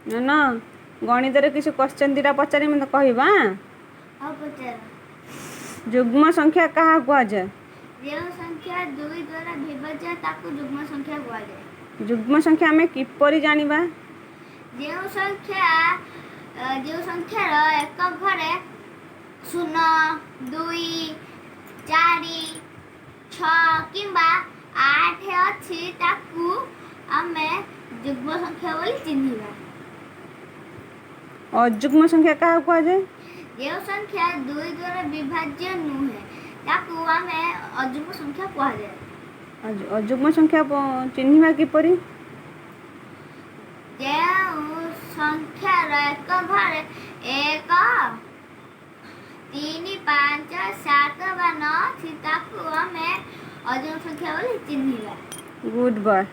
ना गणित रे किसी क्वेश्चन दिटा पचारि मते कहबा। हां पचार। युग्म संख्या कहा कुआ जाय? जे संख्या 2 द्वारा विभाज्य ताकू युग्म संख्या कुआ जाय। युग्म संख्या हमें किपरि जानिबा? जे संख्यार एक घरे 0 2 4 6 किंबा 8 अछि ताकू आमे युग्म संख्या बोली चिन्हिबा। अयुग्म संख्या कहा कुआ जाय? जे संख्या 2 द्वारा विभाज्य नुहे ताकू आमे अयुग्म संख्या कुआ जाय। अयुग्म संख्या चिन्हिबा किपरि? जे संख्यार एक घरे 1 3 5 7 9 अछि ताकू आमे अयुग्म संख्या बोली चिन्हिबा। Good boy.